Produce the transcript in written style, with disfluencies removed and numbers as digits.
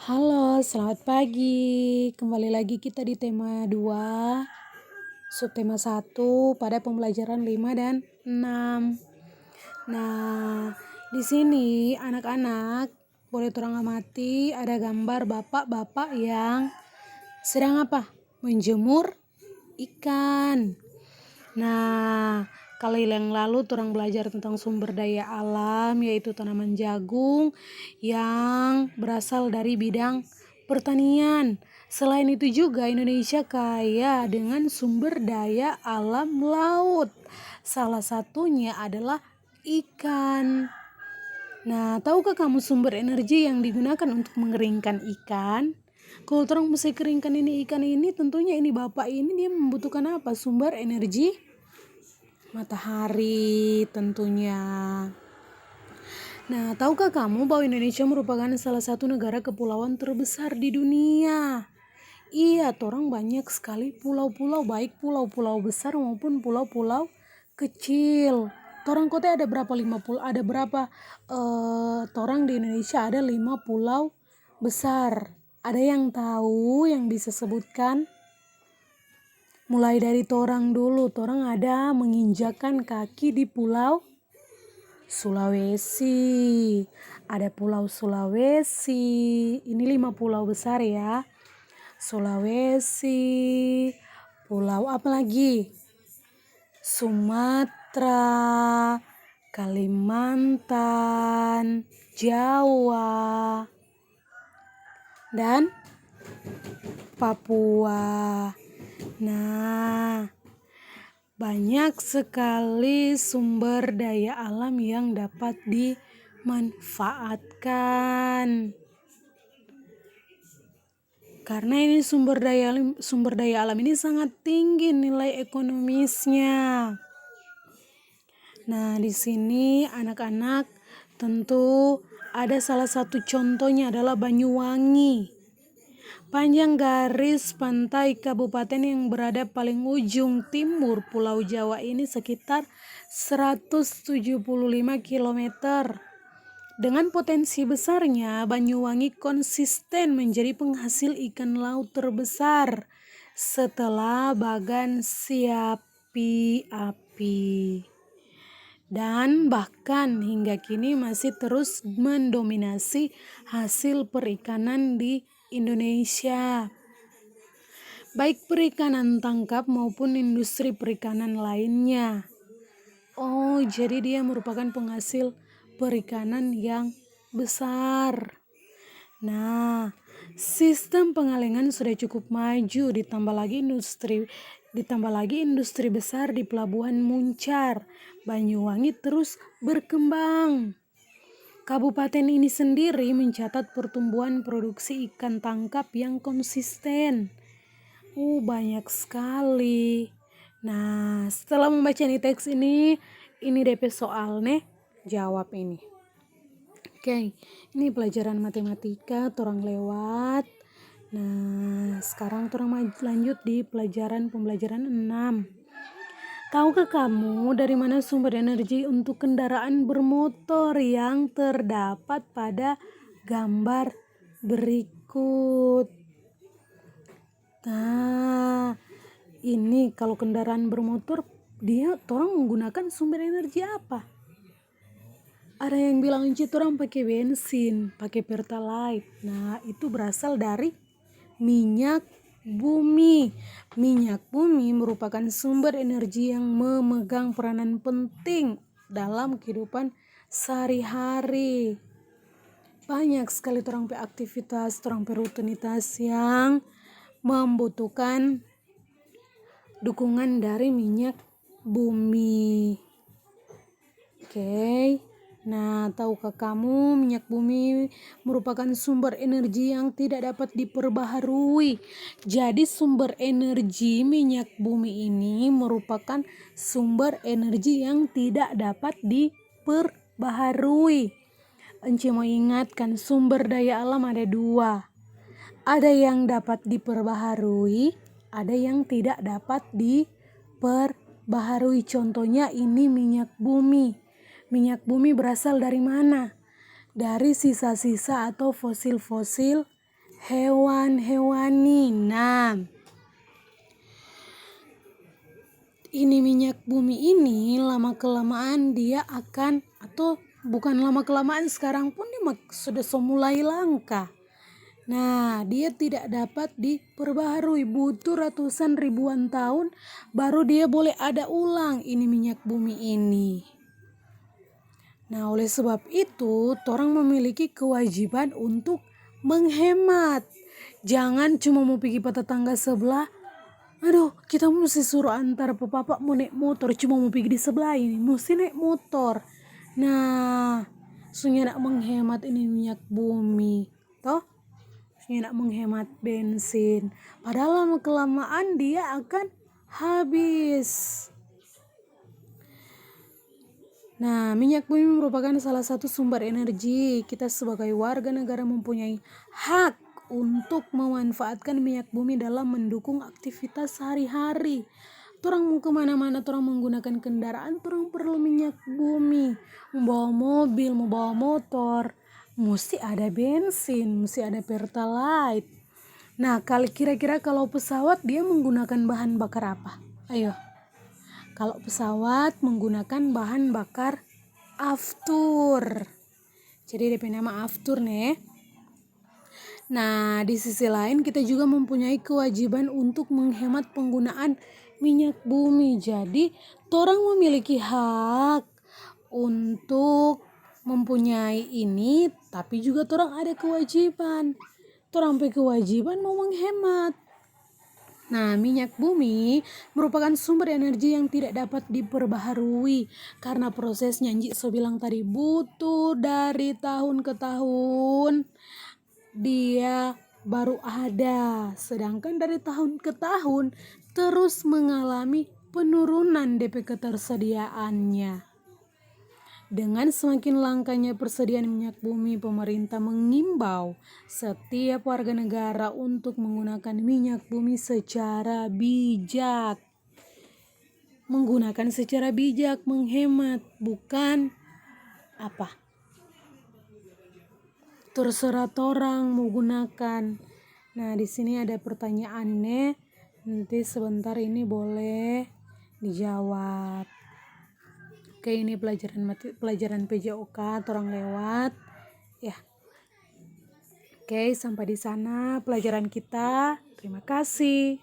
Halo, selamat pagi. Kembali lagi kita di tema 2, subtema 1 pada pembelajaran 5 dan 6. Nah, di sini anak-anak boleh terang amati ada gambar bapak-bapak yang sedang apa? Menjemur ikan. Nah, kali yang lalu orang belajar tentang sumber daya alam yaitu tanaman jagung yang berasal dari bidang pertanian. Selain itu juga Indonesia kaya dengan sumber daya alam laut. Salah satunya adalah ikan. Nah, tahukah kamu sumber energi yang digunakan untuk mengeringkan ikan? Kalau orang mesti keringkan ini ikan ini, tentunya ini bapak ini dia membutuhkan apa? Sumber energi matahari tentunya. Nah, tahukah kamu bahwa Indonesia merupakan salah satu negara kepulauan terbesar di dunia? Iya, orang banyak sekali pulau-pulau, baik pulau-pulau besar maupun pulau-pulau kecil. Torang kota ada berapa? 50. Ada berapa? Torang di Indonesia ada 5 pulau besar. Ada yang tahu yang bisa sebutkan? Mulai dari torang dulu, torang ada menginjakan kaki di pulau Sulawesi. Ada pulau Sulawesi. Ini 5 pulau besar ya. Sulawesi, pulau apa lagi? Sumatera, Kalimantan, Jawa, dan Papua. Nah, banyak sekali sumber daya alam yang dapat dimanfaatkan. Karena ini sumber daya alam ini sangat tinggi nilai ekonomisnya. Nah, di sini anak-anak tentu ada salah satu contohnya adalah Banyuwangi. Panjang garis pantai kabupaten yang berada paling ujung timur Pulau Jawa ini sekitar 175 km. Dengan potensi besarnya, Banyuwangi konsisten menjadi penghasil ikan laut terbesar setelah Bagan Siapi Api. Dan bahkan hingga kini masih terus mendominasi hasil perikanan di Indonesia. Baik perikanan tangkap maupun industri perikanan lainnya. Oh, jadi dia merupakan penghasil perikanan yang besar. Nah, sistem pengalengan sudah cukup maju, ditambah lagi industri besar di Pelabuhan Muncar. Banyuwangi terus berkembang. Kabupaten ini sendiri mencatat pertumbuhan produksi ikan tangkap yang konsisten. Banyak sekali. Nah, setelah membaca nih teks ini DP soal nih, jawab ini. Oke, ini pelajaran matematika torang lewat. Nah, sekarang torang lanjut di pembelajaran 6. Tahukah kamu dari mana sumber energi untuk kendaraan bermotor yang terdapat pada gambar berikut? Nah, ini kalau kendaraan bermotor orang menggunakan sumber energi apa? Ada yang bilang orang pakai bensin, pakai pertalite. Nah, itu berasal dari minyak bumi. Minyak bumi merupakan sumber energi yang memegang peranan penting dalam kehidupan sehari-hari. Banyak sekali orang beraktivitas, orang berrutinitas yang membutuhkan dukungan dari minyak bumi. Oke. Nah, tahukah kamu minyak bumi merupakan sumber energi yang tidak dapat diperbaharui. Jadi sumber energi minyak bumi ini merupakan sumber energi yang tidak dapat diperbaharui. Ence mau ingatkan, sumber daya alam ada 2. Ada yang dapat diperbaharui, ada yang tidak dapat diperbaharui. Contohnya ini minyak bumi. Minyak bumi berasal dari mana? Dari sisa-sisa atau fosil-fosil hewan-hewani. Nah, ini minyak bumi ini lama-kelamaan dia akan, atau bukan lama-kelamaan, sekarang pun dia sudah mulai langka. Nah, dia tidak dapat diperbaharui, butuh ratusan ribuan tahun baru dia boleh ada ulang ini minyak bumi ini. Nah, oleh sebab itu, orang memiliki kewajiban untuk menghemat. Jangan cuma mau pergi ke tetangga sebelah, aduh kita mesti suruh antar papa mau naik motor, cuma mau pergi di sebelah ini, mesti naik motor. Nah, sunyi nak menghemat ini minyak bumi, toh? Sunyi nak menghemat bensin. Padahal lama kelamaan dia akan habis. Nah, minyak bumi merupakan salah satu sumber energi. Kita sebagai warga negara mempunyai hak untuk memanfaatkan minyak bumi dalam mendukung aktivitas sehari-hari. Orang mau kemana-mana, orang menggunakan kendaraan, orang perlu minyak bumi. Membawa mobil, membawa motor, mesti ada bensin, mesti ada pertalite. Nah, kira-kira kalau pesawat dia menggunakan bahan bakar apa? Ayo. Kalau pesawat menggunakan bahan bakar aftur. Jadi DP nama aftur nih. Nah, di sisi lain kita juga mempunyai kewajiban untuk menghemat penggunaan minyak bumi. Jadi, orang memiliki hak untuk mempunyai ini, tapi juga orang ada kewajiban. Orang punya kewajiban mau menghemat. Nah, minyak bumi merupakan sumber energi yang tidak dapat diperbaharui karena prosesnya, Nji so bilang tadi, butuh dari tahun ke tahun dia baru ada, sedangkan dari tahun ke tahun terus mengalami penurunan DP ketersediaannya. Dengan semakin langkanya persediaan minyak bumi, pemerintah mengimbau setiap warga negara untuk menggunakan minyak bumi secara bijak. Menggunakan secara bijak, menghemat, bukan apa? Terserah orang mau gunakan. Nah, di sini ada pertanyaannya. Nanti sebentar ini boleh dijawab. Oke, ini pelajaran PJOK orang lewat ya. Oke, sampai di sana pelajaran kita. Terima kasih.